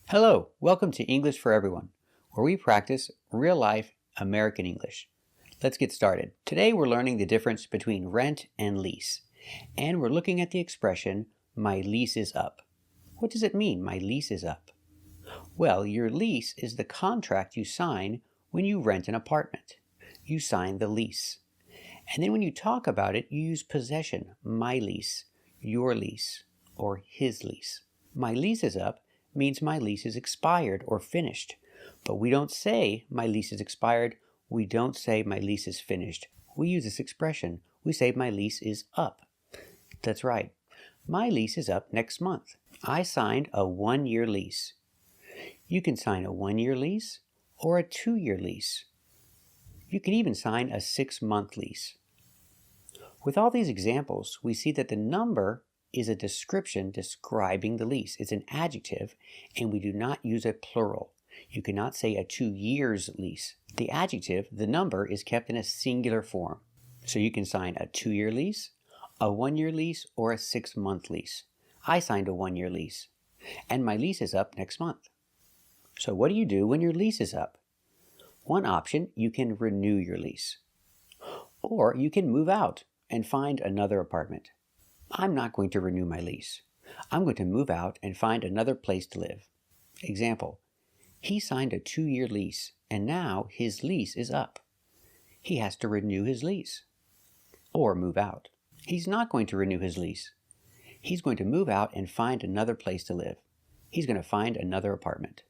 Hello, welcome to English for Everyone, where we practice real-life American English. Let's get started. Today we're learning the difference between rent and lease, and we're looking at the expression, my lease is up. What does it mean, my lease is up? Well, your lease is the contract you sign when you rent an apartment. You sign the lease. And then when you talk about it, you use possession, my lease, your lease, or his lease. My lease is up means my lease is expired or finished. But we don't say my lease is expired. We don't say my lease is finished. We use this expression. We say my lease is up. That's right. My lease is up next month. I signed a 1-year lease. You can sign a 1-year lease or a 2-year lease. You can even sign a 6-month lease. With all these examples, we see that the number is a description describing the lease. It's an adjective, and we do not use a plural. You cannot say a 2 years lease. The adjective, the number, is kept in a singular form. So you can sign a 2-year lease, a 1-year lease, or a 6-month lease. I signed a 1-year lease, and my lease is up next month. So what do you do when your lease is up? One option, you can renew your lease. Or you can move out and find another apartment. I'm not going to renew my lease. I'm going to move out and find another place to live. Example, he signed a 2-year lease, and now his lease is up. He has to renew his lease or move out. He's not going to renew his lease. He's going to move out and find another place to live. He's going to find another apartment.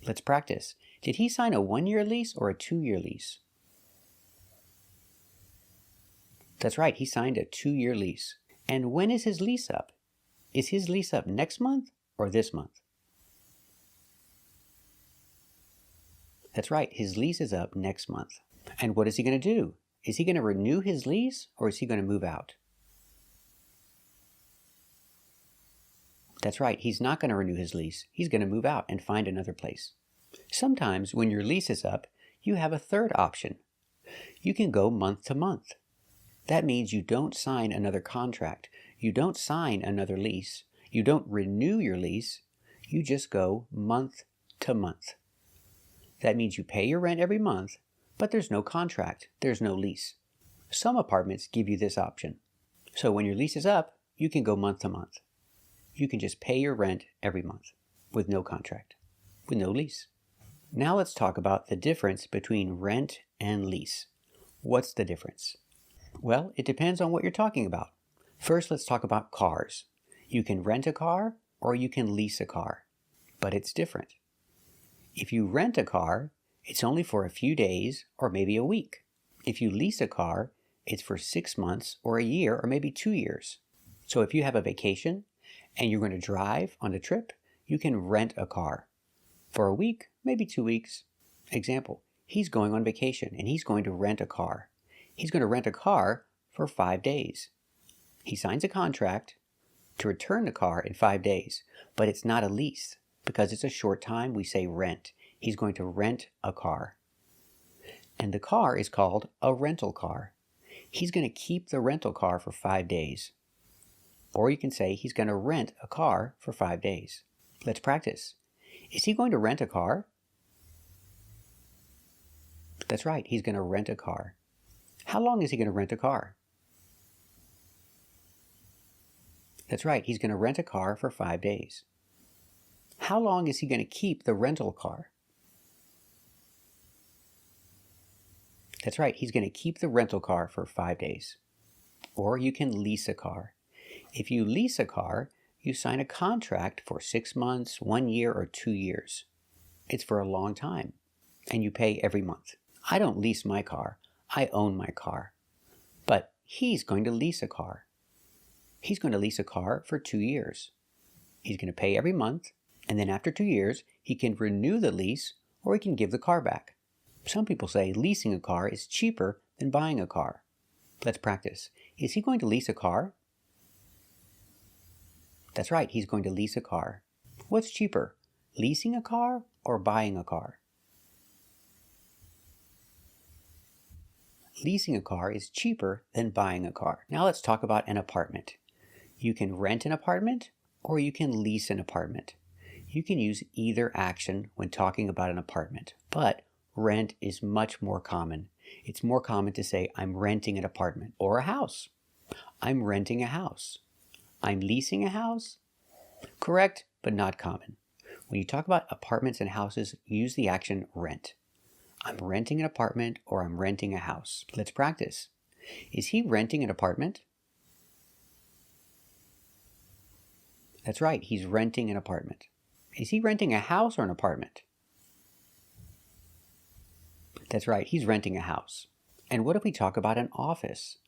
Let's practice. Did he sign a 1-year lease or a 2-year lease? That's right, he signed a 2-year lease. And when is his lease up? Is his lease up next month or this month? That's right, his lease is up next month. And what is he going to do? Is he going to renew his lease or is he going to move out? That's right, he's not going to renew his lease. He's going to move out and find another place. Sometimes when your lease is up, you have a third option. You can go month to month. That means you don't sign another contract. You don't sign another lease. You don't renew your lease. You just go month to month. That means you pay your rent every month, but there's no contract. There's no lease. Some apartments give you this option. So when your lease is up, you can go month to month. You can just pay your rent every month with no contract, with no lease. Now let's talk about the difference between rent and lease. What's the difference? Well, it depends on what you're talking about. First, let's talk about cars. You can rent a car or you can lease a car, but it's different. If you rent a car, it's only for a few days or maybe a week. If you lease a car, it's for 6 months or a year or maybe 2 years. So if you have a vacation and you're going to drive on a trip, you can rent a car for a week, maybe 2 weeks. Example, he's going on vacation and he's going to rent a car. He's going to rent a car for 5 days. He signs a contract to return the car in 5 days, but it's not a lease. Because it's a short time, we say rent. He's going to rent a car. And the car is called a rental car. He's going to keep the rental car for 5 days. Or you can say he's going to rent a car for 5 days. Let's practice. Is he going to rent a car? That's right, he's going to rent a car. How long is he going to rent a car? That's right, he's going to rent a car for 5 days. How long is he going to keep the rental car? That's right, he's going to keep the rental car for 5 days. Or you can lease a car. If you lease a car, you sign a contract for 6 months, 1 year, or 2 years. It's for a long time, and you pay every month. I don't lease my car. I own my car. But he's going to lease a car. He's going to lease a car for 2 years. He's going to pay every month, and then after 2 years, he can renew the lease or he can give the car back. Some people say leasing a car is cheaper than buying a car. Let's practice. Is he going to lease a car? That's right, he's going to lease a car. What's cheaper, leasing a car or buying a car? Leasing a car is cheaper than buying a car. Now let's talk about an apartment. You can rent an apartment or you can lease an apartment. You can use either action when talking about an apartment, but rent is much more common. It's more common to say, I'm renting an apartment or a house. I'm renting a house. I'm leasing a house. Correct, but not common. When you talk about apartments and houses, use the action rent. I'm renting an apartment or I'm renting a house. Let's practice. Is he renting an apartment? That's right, he's renting an apartment. Is he renting a house or an apartment? That's right, he's renting a house. And what if we talk about an office?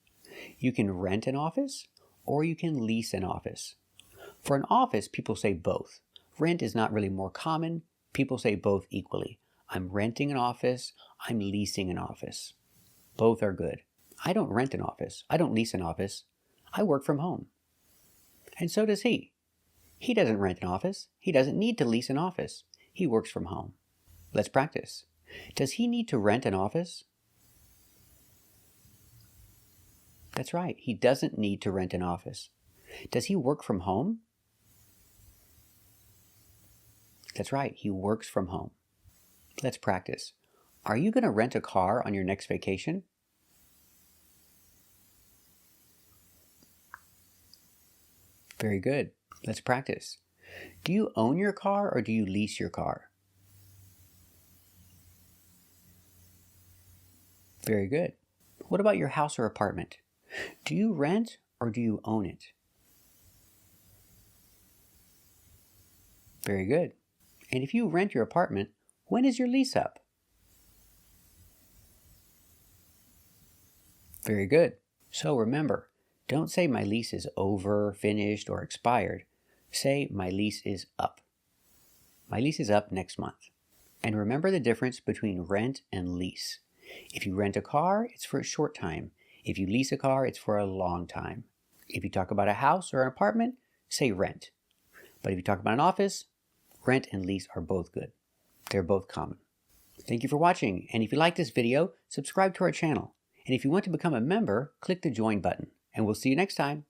You can rent an office or you can lease an office. For an office, people say both. Rent is not really more common. People say both equally. I'm renting an office, I'm leasing an office. Both are good. I don't rent an office. I don't lease an office. I work from home. And so does he. He doesn't rent an office. He doesn't need to lease an office. He works from home. Let's practice. Does he need to rent an office? That's right. He doesn't need to rent an office. Does he work from home? That's right. He works from home. Let's practice. Are you going to rent a car on your next vacation? Very good. Let's practice. Do you own your car or do you lease your car? Very good. What about your house or apartment? Do you rent or do you own it? Very good. And if you rent your apartment, when is your lease up? Very good. So remember, don't say my lease is over, finished, or expired. Say my lease is up. My lease is up next month. And remember the difference between rent and lease. If you rent a car, it's for a short time. If you lease a car, it's for a long time. If you talk about a house or an apartment, say rent. But if you talk about an office, rent and lease are both good. They're both common. Thank you for watching. And if you like this video, subscribe to our channel. And if you want to become a member, click the join button. And we'll see you next time.